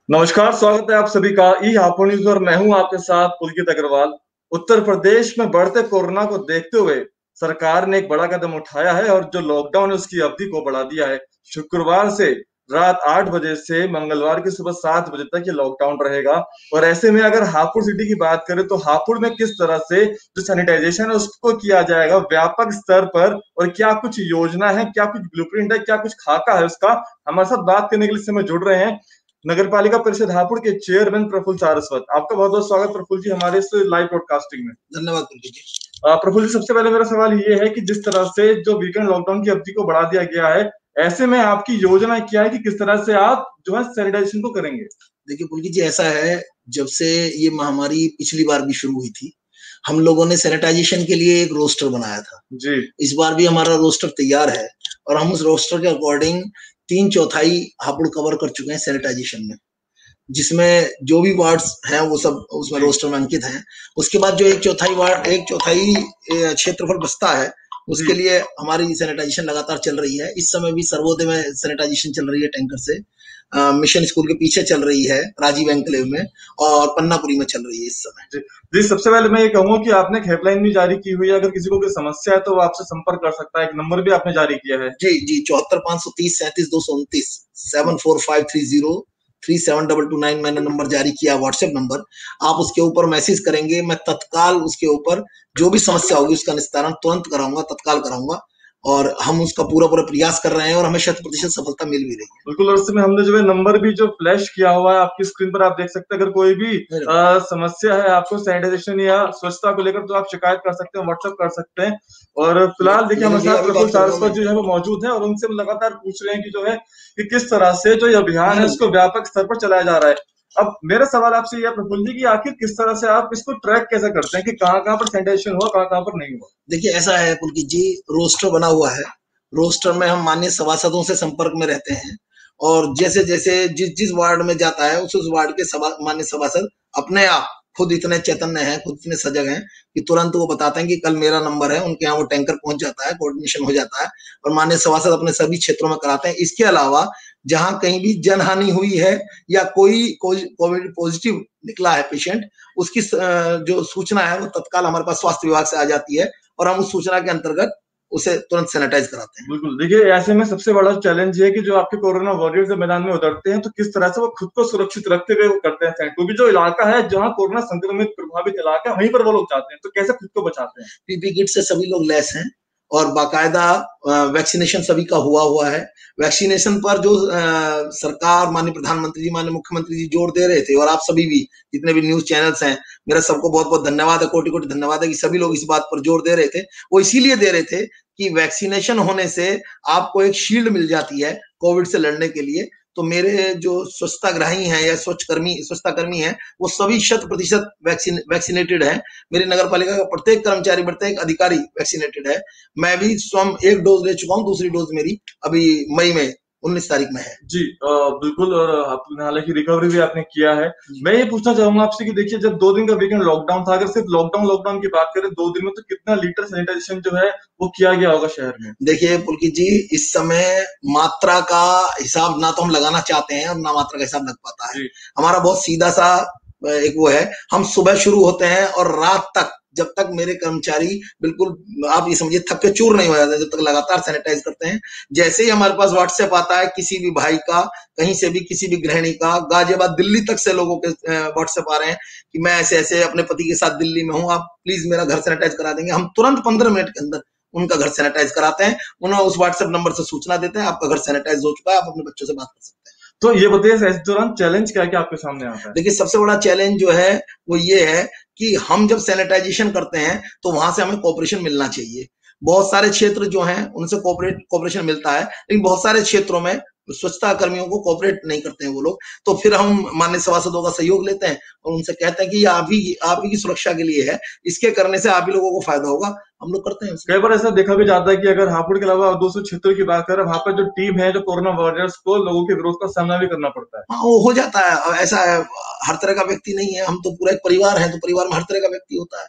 नमस्कार, स्वागत है आप सभी का ई हापुड़ न्यूज़ और मैं हूं आपके साथ पुलकित अग्रवाल। उत्तर प्रदेश में बढ़ते कोरोना को देखते हुए सरकार ने एक बड़ा कदम उठाया है और जो लॉकडाउन है उसकी अवधि को बढ़ा दिया है। शुक्रवार से रात 8 बजे से मंगलवार की सुबह 7 बजे तक ये लॉकडाउन रहेगा। और ऐसे में अगर हापुड़ सिटी की बात करें तो हापुड़ में किस तरह से जो सैनिटाइजेशन है उसको किया जाएगा व्यापक स्तर पर, और क्या कुछ योजना है, क्या कुछ ब्लूप्रिंट है, क्या कुछ खाका है उसका, हमारे साथ बात करने के लिए इस समय जुड़ रहे हैं नगर पालिका परिषद हापुड़ के चेयरमैन प्रफुल्ल सारस्वत। आपका बहुत बहुत स्वागत प्रफुल्ल जी हमारे इस लाइव ब्रॉडकास्टिंग में। धन्यवाद कुलदीप जी। प्रफुल्ल जी, सबसे पहले मेरा सवाल ये है कि जिस तरह से जो वीकेंड लॉकडाउन की अवधि को बढ़ा दिया गया है, ऐसे में आपकी योजना क्या है कि किस तरह से आप जो है सैनिटाइजेशन को करेंगे? देखिए पुलकित जी, ऐसा है, जब से ये महामारी पिछली बार भी शुरू हुई थी, हम लोगों ने सैनिटाइजेशन के लिए एक रोस्टर बनाया था। जी। इस बार भी हमारा रोस्टर तैयार है और हम उस रोस्टर के अकॉर्डिंग 3/4 हापुड़ कवर कर चुके हैं सैनिटाइजेशन में, जिसमें जो भी वार्ड्स हैं वो सब उसमें रोस्टर में अंकित हैं। उसके बाद जो 1/4 क्षेत्रफल बचता है, उसके लिए हमारी सैनिटाइजेशन लगातार चल रही है। इस समय भी सर्वोदय में सैनिटाइजेशन चल रही है टैंकर से, मिशन स्कूल के पीछे चल रही है, राजीव एंकलेव में, और पन्नापुरी में चल रही है इस समय। जी, सबसे पहले मैं ये कहूंगा कि आपने एक हेल्पलाइन भी जारी की हुई है, अगर किसी को कोई समस्या है तो वो आपसे संपर्क कर सकता है। एक नंबर भी आपने जारी किया है। जी जी, 74 530 37 229 74530 37229 मैंने नंबर जारी किया, व्हाट्सएप नंबर। आप उसके ऊपर मैसेज करेंगे, मैं तत्काल उसके ऊपर जो भी समस्या होगी उसका निस्तारण तुरंत कराऊंगा, तत्काल कराऊंगा, और हम उसका पूरा पूरा प्रयास कर रहे हैं और हमें 100% सफलता मिल भी रही है। बिल्कुल, और उसमें हमने जो है नंबर भी जो फ्लैश किया हुआ है आपकी स्क्रीन पर, आप देख सकते हैं। अगर कोई भी समस्या है आपको सैनिटाइजेशन या स्वच्छता को लेकर, तो आप शिकायत कर सकते हैं, व्हाट्सएप कर सकते हैं। और फिलहाल देखिए हमारे साथ प्रफुल्ल सारस्वत जो है वो मौजूद है और उनसे हम लगातार पूछ रहे हैं कि जो है कि किस तरह से जो ये अभियान है उसको व्यापक स्तर पर चलाया जा रहा है। अब मेरा सवाल आपसे ये है प्रफुल्ल जी कि आखिर किस तरह से आप इसको ट्रैक कैसे करते हैं कि कहाँ-कहाँ पर सैनिटाइजेशन हुआ, कहाँ-कहाँ पर नहीं हुआ? देखिए ऐसा है पुलकित जी, रोस्टर बना हुआ है। रोस्टर में हम माननीय सभासदों से संपर्क में रहते हैं और जैसे जैसे जिस जिस वार्ड में जाता है उस वार्ड के माननीय सभासद अपने आप खुद इतने चैतन्य हैं, खुद इतने सजग हैं कि तुरंत वो बताते हैं कि कल मेरा नंबर है। उनके यहाँ वो टैंकर पहुंच जाता है, कोऑर्डिनेशन हो जाता है और माननीय सभासद अपने सभी क्षेत्रों में कराते हैं। इसके अलावा जहां कहीं भी जनहानि हुई है या कोई कोविड पॉजिटिव निकला है पेशेंट, उसकी जो सूचना है वो तत्काल हमारे पास स्वास्थ्य विभाग से आ जाती है और हम उस सूचना के अंतर्गत उसे तुरंत सैनिटाइज कराते हैं। बिल्कुल, देखिए ऐसे में सबसे बड़ा चैलेंज ये है कि जो आपके कोरोना वॉरियर्स जब मैदान में उतरते हैं तो किस तरह से वो खुद को सुरक्षित रखते हुए वो करते हैं, क्योंकि जो इलाका है जहाँ कोरोना संक्रमित प्रभावित इलाका है वहीं पर वो लोग जाते हैं, तो कैसे खुद को बचाते हैं? पीपी किट से सभी लोग लैस हैं और बाकायदा वैक्सीनेशन सभी का हुआ है। वैक्सीनेशन पर जो सरकार, माननीय प्रधानमंत्री जी, माननीय मुख्यमंत्री जी जोर दे रहे थे, और आप सभी भी जितने भी न्यूज चैनल्स हैं, मेरा सबको बहुत बहुत धन्यवाद है, कोटि कोटि धन्यवाद है कि सभी लोग इस बात पर जोर दे रहे थे। वो इसीलिए दे रहे थे कि वैक्सीनेशन होने से आपको एक शील्ड मिल जाती है कोविड से लड़ने के लिए। तो मेरे जो स्वच्छताग्राही हैं या स्वच्छताकर्मी हैं, वो सभी 100% वैक्सीनेटेड है। मेरी नगर पालिका का प्रत्येक कर्मचारी, प्रत्येक अधिकारी वैक्सीनेटेड है। मैं भी स्वयं 1 डोज ले चुका हूँ, दूसरी डोज मेरी अभी मई में 19 तारीख में है। जी, बिल्कुल, और आपने हालांकि रिकवरी भी आपने किया है। मैं ये पूछना चाहूंगा आपसे कि देखिए जब 2 दिन का वीकेंड लॉकडाउन था, अगर सिर्फ लॉकडाउन की बात करें 2 दिन में, तो कितना लीटर सैनिटाइजेशन जो है वो किया गया होगा शहर में? देखिए पुलकित जी, इस समय मात्रा का हिसाब ना तो हम लगाना चाहते हैं और ना मात्रा का हिसाब लग पाता है। हमारा बहुत सीधा सा एक वो है, हम सुबह शुरू होते हैं और रात तक, जब तक मेरे कर्मचारी बिल्कुल आप ये समझिए थक के चूर नहीं हो जाते, जब तक लगातार सैनिटाइज करते हैं। जैसे ही हमारे पास व्हाट्सएप आता है किसी भी भाई का, कहीं से भी किसी भी गृहिणी का, गाजियाबाद दिल्ली तक से लोगों के व्हाट्सएप आ रहे हैं कि मैं ऐसे ऐसे अपने पति के साथ दिल्ली में हूँ, आप प्लीज मेरा घर सैनिटाइज करा देंगे। हम तुरंत 15 मिनट के अंदर उनका घर सैनिटाइज कराते हैं, उन्हें उस व्हाट्सएप नंबर से सूचना देते हैं आपका घर सैनिटाइज हो चुका है, आप अपने बच्चों से बात कर सकते हैं। तो ये बताइए इस दौरान चैलेंज क्या क्या आपके सामने आता है? देखिए सबसे बड़ा चैलेंज जो है वो ये है कि हम जब सैनिटाइजेशन करते हैं तो वहां से हमें कोऑपरेशन मिलना चाहिए। बहुत सारे क्षेत्र जो हैं उनसे कोऑपरेशन मिलता है, लेकिन बहुत सारे क्षेत्रों में स्वच्छता कर्मियों को कोऑपरेट नहीं करते हैं वो लोग। तो फिर हम माननीय सभासदों का सहयोग लेते हैं और उनसे कहते हैं कि ये आप ही की सुरक्षा के लिए है, इसके करने से आप ही लोगों को फायदा होगा। हम लोग करते हैं। कई बार ऐसा देखा भी जाता है कि अगर हापुड़ के अलावा दूसरे क्षेत्रों की बात करें, वहां पर जो टीम है, जो कोरोना वॉरियर्स को लोगों के विरोध का सामना भी करना पड़ता है। हाँ, वो हो जाता है। ऐसा है, हर तरह का व्यक्ति नहीं है, हम तो पूरा एक परिवार है, तो परिवार में हर तरह का व्यक्ति होता है।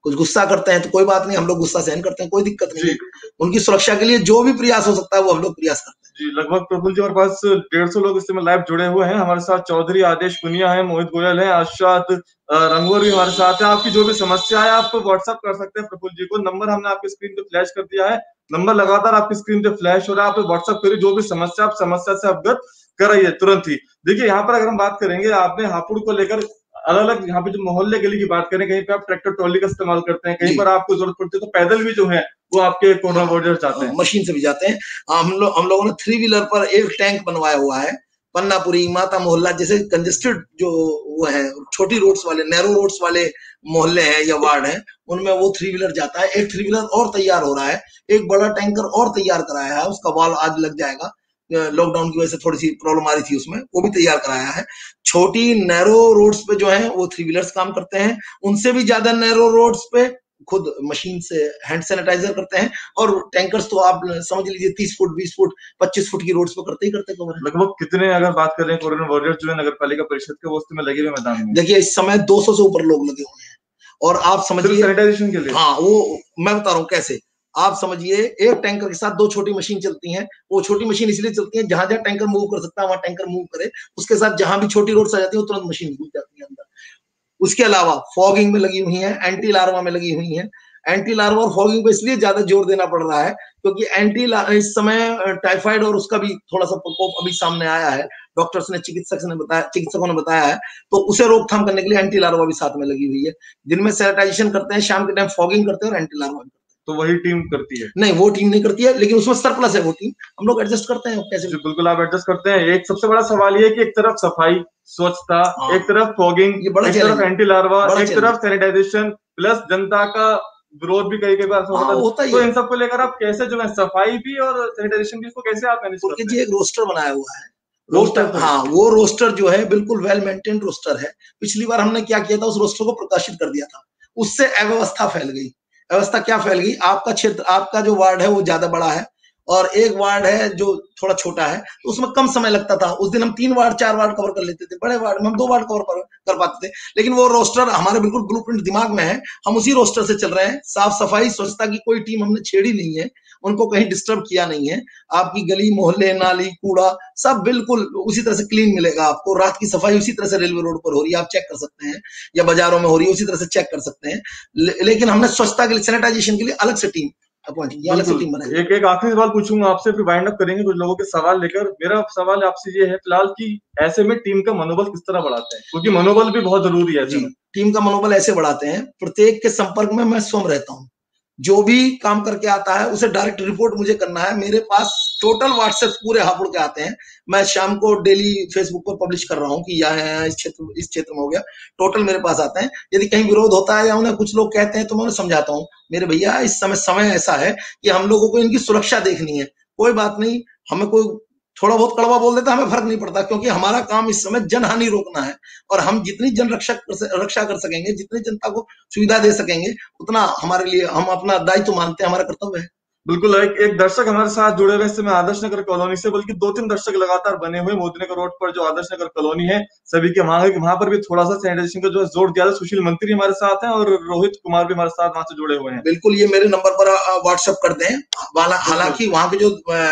कुछ गुस्सा करते हैं तो कोई बात नहीं, हम लोग गुस्सा सहन करते हैं, कोई दिक्कत नहीं है। उनकी सुरक्षा के लिए जो भी प्रयास हो सकता है वो हम लोग प्रयास करते हैं। जी, लगभग प्रफुल्ल जी हमारे पास 150 लोग इस समय लाइव जुड़े हुए हैं। हमारे साथ चौधरी आदेश पुनिया है, मोहित गोयल है, अरशद रंगोर भी हमारे साथ है। आपकी जो भी समस्या है आप व्हाट्सएप कर सकते हैं प्रफुल्ल जी को। नंबर हमने आपकी स्क्रीन पे फ्लैश कर दिया है। नंबर लगातार आपकी स्क्रीन पे फ्लैश हो रहा है। आप व्हाट्सएप करिए, जो भी समस्या आप समस्या से अवगत कराइए तुरंत ही। देखिए यहाँ पर अगर हम बात करेंगे, आपने हापुड़ को लेकर अलग अलग यहाँ पे जो मोहल्ले गली की बात करें, कहीं पे आप ट्रैक्टर ट्रॉली का इस्तेमाल करते हैं, कहीं जी पर आपको जरूरत पड़ती है तो पैदल भी जो है वो आपके कोरोना वॉरियर्स जाते हैं। मशीन से भी जाते हैं। हम लोगों ने 3 व्हीलर पर एक टैंक बनवाया हुआ है। पन्नापुरी, माता मोहल्ला जैसे कंजेस्टेड जो वो है, छोटी रोड्स वाले, नैरो रोड्स वाले मोहल्ले हैं या वार्ड हैं, उनमें वो 3 व्हीलर जाता है। एक 3 व्हीलर और तैयार हो रहा है, एक बड़ा टैंकर और तैयार कराया है, उसका वाल आज लग जाएगा। लॉकडाउन की वजह से थोड़ी सी प्रॉब्लम आ रही थी उसमें, वो भी तैयार कराया है। छोटी नैरो रोड्स पे जो है वो 3 व्हीलर्स काम करते हैं। उनसे भी ज्यादा नैरो रोड्स पे खुद मशीन से हैंड सैनिटाइजर करते हैं। और टैंकर्स तो आप समझ लीजिए 30 फुट, 20 फुट, 25 फुट की रोड्स पे करते ही करते कवर है। लगभग कितने अगर बात करें कोरोना वॉरियर्स जो है नगर पालिका परिषद के, वो उस में लगे हुए मैदान में? देखिए इस समय 200 से ऊपर लोग लगे हुए हैं। और आप समझिए सैनिटाइजेशन के लिए, हाँ वो मैं बता रहा हूँ कैसे। आप समझिए एक टैंकर के साथ 2 छोटी मशीन चलती हैं। वो छोटी मशीन इसलिए चलती है, जहां जहां टैंकर मूव कर सकता है वहां टैंकर मूव करे। उसके साथ जहां भी छोटी रोड्स आ जाती है तुरंत मशीन घुस जाती है अंदर। उसके अलावा फॉगिंग में लगी हुई है, एंटी लार्वा में लगी हुई है। एंटी लार्वा और फॉगिंग पे इसलिए ज्यादा जोर देना पड़ रहा है क्योंकि इस समय टाइफाइड और उसका भी थोड़ा सा प्रकोप अभी सामने आया है। डॉक्टर्स ने चिकित्सकों ने बताया है, तो उसे रोकथाम करने के लिए एंटी लार्वा भी साथ में लगी हुई है। दिन में सैनिटाइजेशन करते हैं, शाम के टाइम फॉगिंग करते हैं और एंटी लार्वा। तो वही टीम करती है? नहीं, वो टीम नहीं करती है, लेकिन उसमें सरप्लस है वो टीम, हम लोग एडजस्ट करते हैं कैसे भी। बिल्कुल आप एडजस्ट करते हैं। एक सबसे बड़ा सवाल ये है कि एक तरफ सफाई स्वच्छता, एक तरफ फॉगिंग, एक तरफ एंटी लार्वा, एक तरफ सैनिटाइजेशन, प्लस जनता का विरोध भी कई बार होता है। तो इन सबको लेकर आप कैसे जो है सफाई भी और सैनिटाइजेशन भी, इसको कैसे आप मैनेज करते हैं? जी एक रोस्टर बनाया हुआ है। रोस्टर, हाँ वो रोस्टर जो है बिल्कुल वेल मेंटेन रोस्टर है। पिछली बार हमने क्या किया था, उस रोस्टर को प्रकाशित कर दिया था, उससे अव्यवस्था फैल गई। अवस्था क्या फैल गई, आपका क्षेत्र, आपका जो वार्ड है वो ज्यादा बड़ा है और एक वार्ड है जो थोड़ा छोटा है, तो उसमें कम समय लगता था। उस दिन हम 3 वार्ड 4 वार्ड कवर कर लेते थे, बड़े वार्ड में हम 2 वार्ड कवर कर पाते थे। लेकिन वो रोस्टर हमारे बिल्कुल ब्लूप्रिंट दिमाग में है, हम उसी रोस्टर से चल रहे हैं। साफ सफाई स्वच्छता की कोई टीम हमने छेड़ी नहीं है, उनको कहीं डिस्टर्ब किया नहीं है। आपकी गली मोहल्ले नाली कूड़ा सब बिल्कुल उसी तरह से क्लीन मिलेगा आपको। रात की सफाई उसी तरह से रेलवे रोड पर हो रही है, आप चेक कर सकते हैं, या बाजारों में हो रही है उसी तरह से चेक कर सकते हैं। लेकिन हमने स्वच्छता के लिए, सैनिटाइजेशन के लिए अलग से टीम अपॉइंट की, अलग से टीम बनाई। एक आखिरी सवाल पूछूंगा आपसे, फिर वाइंड अप करेंगे कुछ लोगों के सवाल लेकर। मेरा सवाल आपसे ये है फिलहाल कि ऐसे में टीम का मनोबल किस तरह बढ़ाते हैं, क्योंकि मनोबल भी बहुत जरूरी है। जी, टीम का मनोबल ऐसे बढ़ाते हैं, प्रत्येक के संपर्क में मैं स्वयं रहता हूँ। जो भी काम करके आता है उसे डायरेक्ट रिपोर्ट मुझे करना है। मेरे पास टोटल व्हाट्सएप पूरे हापुड़ के आते हैं। मैं शाम को डेली फेसबुक पर पब्लिश कर रहा हूँ कि यह इस क्षेत्र में हो गया। टोटल मेरे पास आते हैं। यदि कहीं विरोध होता है या उन्हें कुछ लोग कहते हैं तो मैं उन्हें समझाता हूँ, मेरे भैया इस समय ऐसा है कि हम लोगों को इनकी सुरक्षा देखनी है। कोई बात नहीं, हमें कोई थोड़ा बहुत कड़वा बोल देता, हमें फर्क नहीं पड़ता, क्योंकि हमारा काम इस समय जनहानि रोकना है। और हम जितनी रक्षा कर सकेंगे, जितनी जनता को सुविधा दे सकेंगे, उतना हमारे लिए, हम अपना दायित्व मानते हैं, हमारा कर्तव्य है। बिल्कुल। एक दर्शक हमारे साथ जुड़े हुए इसमें आदर्श नगर कॉलोनी से, बल्कि 2-3 दर्शक लगातार बने हुए मोदी नगर रोड पर जो आदर्श नगर कॉलोनी है, सभी के वहां पर भी थोड़ा सा सैनिटाइजेशन का जो जोर दिया। सुशील मंत्री हमारे साथ हैं और रोहित कुमार भी हमारे साथ वहां से जुड़े हुए हैं। बिल्कुल, ये मेरे नंबर पर व्हाट्सएप कर दें। हालांकि वहां के जो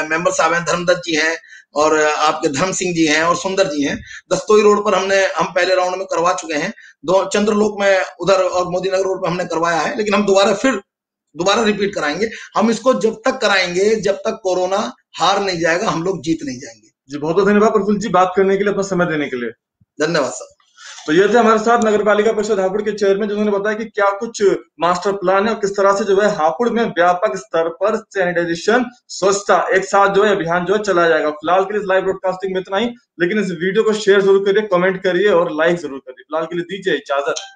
मेंबर साहब हैं, धर्मदत्त जी हैं और आपके धर्म सिंह जी हैं और सुंदर जी हैं। दस्तोई रोड पर हम पहले राउंड में करवा चुके हैं, चंद्रलोक में उधर और मोदी नगर रोड पर हमने करवाया है, लेकिन हम दोबारा रिपीट कराएंगे। हम इसको जब तक कराएंगे जब तक कोरोना हार नहीं जाएगा, हम लोग जीत नहीं जाएंगे। जी बहुत बहुत धन्यवाद प्रफुल्ल जी, बात करने के लिए, अपना समय देने के लिए। धन्यवाद सर। तो ये थे हमारे साथ नगर पालिका परिषद हापुड़ के चेयरमैन, जिन्होंने बताया कि क्या कुछ मास्टर प्लान है और किस तरह से जो है हापुड़ में व्यापक स्तर पर सैनिटाइजेशन स्वच्छता एक साथ जो है अभियान जो है चलाया जाएगा। फिलहाल के लिए लाइव ब्रॉडकास्टिंग में इतना ही, लेकिन इस वीडियो को शेयर जरूर करिए, कमेंट करिए और लाइक जरूर करिए। फिलहाल के लिए दीजिए इजाजत।